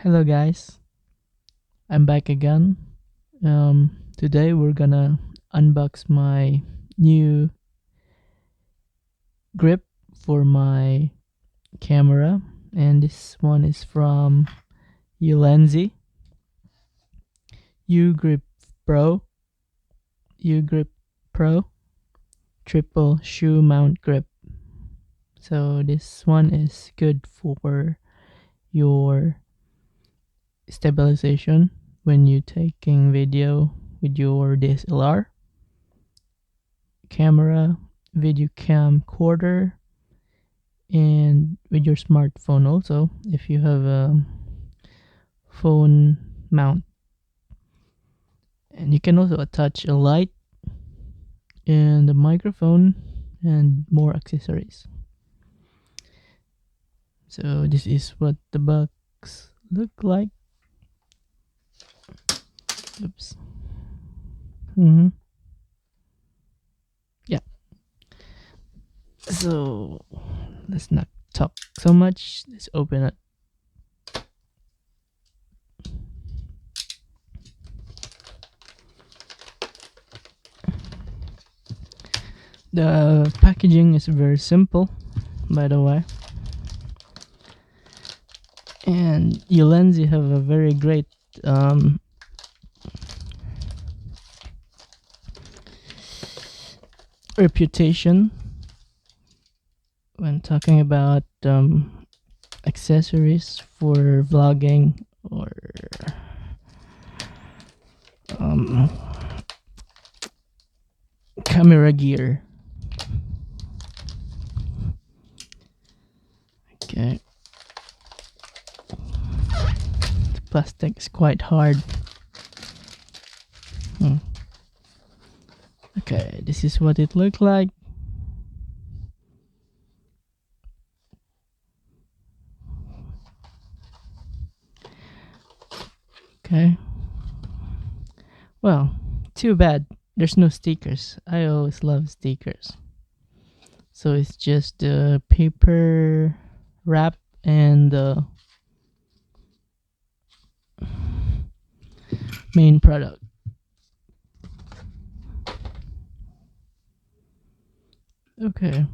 Hello guys, I'm back again. Today we're gonna unbox my new grip for my camera, and this one is from Ulanzi Ugrip Pro, Ugrip Pro triple shoe mount grip. So this one is good for your stabilization when you're taking video with your DSLR camera, video camcorder, and with your smartphone also if you have a phone mount. And you can also attach a light and a microphone and more accessories. So this is what the box look like. Oops. Yeah. So let's not talk so much. Let's open it. The packaging is very simple, by the way. And Ulanzi have a very great reputation when talking about accessories for vlogging or camera gear. Okay. The plastic is quite hard. Okay, this is what it looked like. Okay. Well, too bad there's no stickers. I always love stickers. So it's just the paper wrap and the main product. Okay.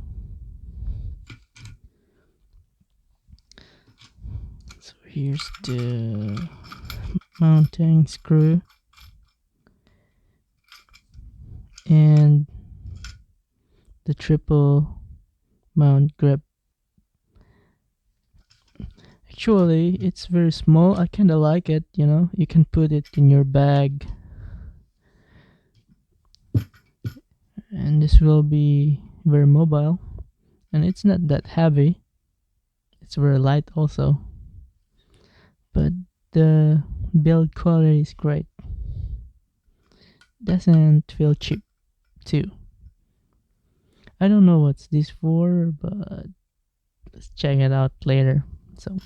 So here's the mounting screw and the triple mount grip. Actually, it's very small. I kind of like it, you know. You can put it in your bag. And this will be very mobile. And it's not that heavy. It's very light also. But the build quality is great. Doesn't feel cheap too. I don't know what's this for, but let's check it out later. So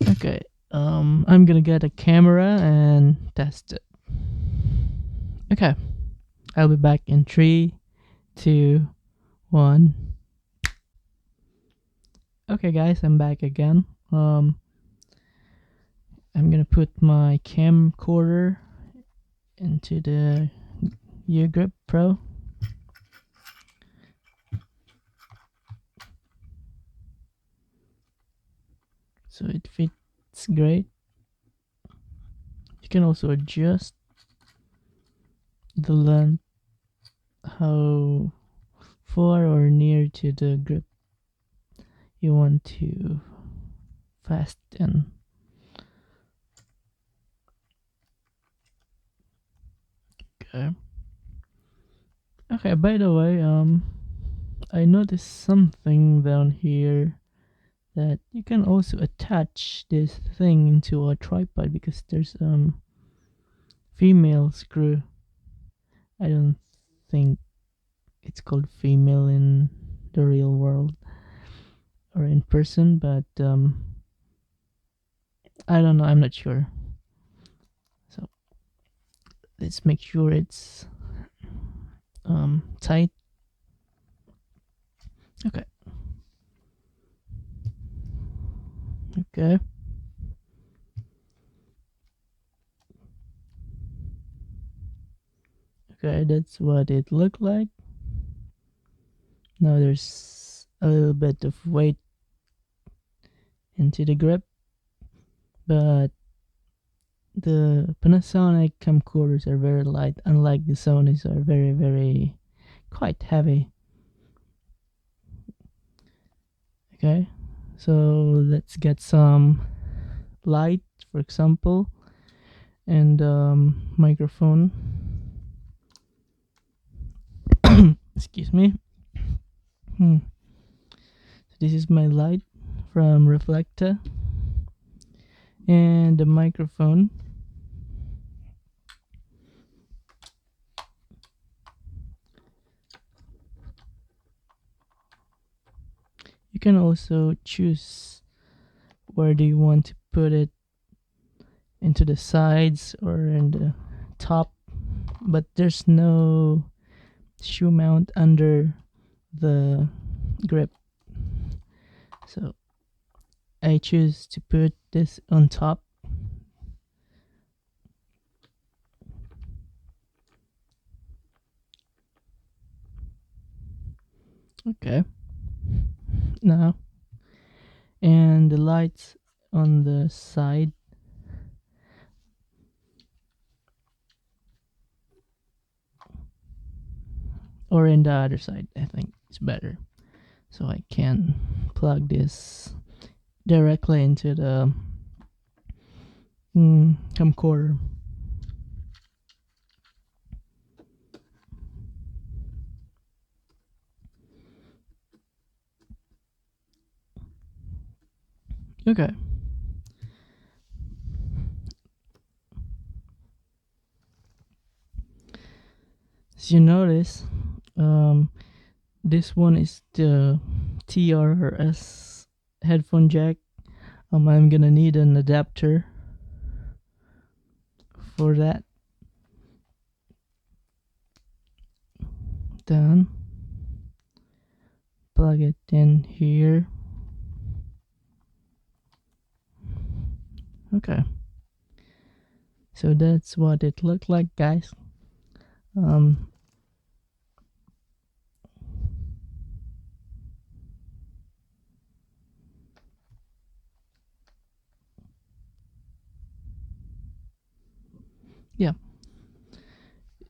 okay, I'm gonna get a camera and test it. Okay, I'll be back in 3, 2, 1. Okay guys, I'm back again. I'm gonna put my camcorder into the Ugrip Pro. So it fits great. You can also adjust the length, how far or near to the grip you want to fasten. Okay. Okay, by the way, I noticed something down here that you can also attach this thing into a tripod because there's female screw. I don't think it's called female in the real world or in person, but I don't know, I'm not sure. So let's make sure it's tight. Okay. Okay. Okay, that's what it looked like. Now there's a little bit of weight into the grip, but the Panasonic camcorders are very light, unlike the Sony's are very, very quite heavy. Okay, so let's get some light, for example, and microphone. Excuse me. So this is my light from Reflecta, and the microphone. You can also choose where do you want to put it, into the sides or in the top, but there's no shoe mount under the grip, so I choose to put this on top. Okay, now, and the lights on the side, or in the other side, I think it's better, so I can plug this directly into the camcorder. Okay, as you notice, this one is the TRS headphone jack. I'm gonna need an adapter for that. Then plug it in here. Okay, so that's what it looked like, guys. Yeah,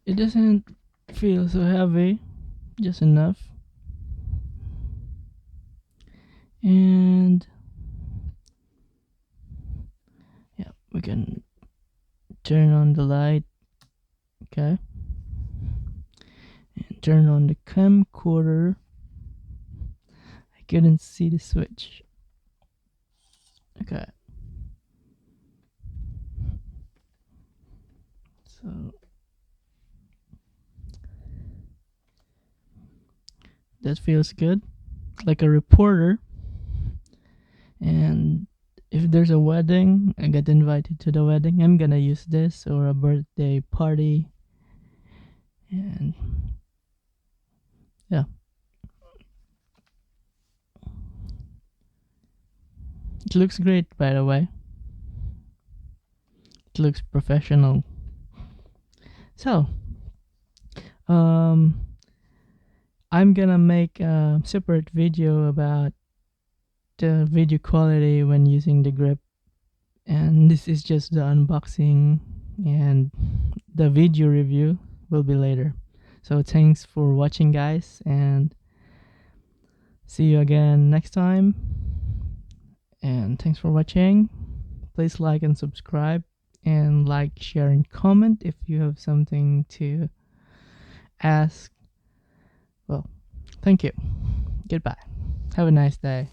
it doesn't feel so heavy, just enough. And yeah, we can turn on the light. Okay, and turn on the camcorder. I couldn't see the switch. Okay, so that feels good, like a reporter. And if there's a wedding, I get invited to the wedding, I'm gonna use this, or a birthday party. And yeah, it looks great, by the way. It looks professional. So I'm gonna make a separate video about the video quality when using the grip, and this is just the unboxing, and the video review will be later. So thanks for watching, guys, and see you again next time. And thanks for watching. Please like and subscribe, and like, share, and comment if you have something to ask. Well, thank you. Goodbye. Have a nice day.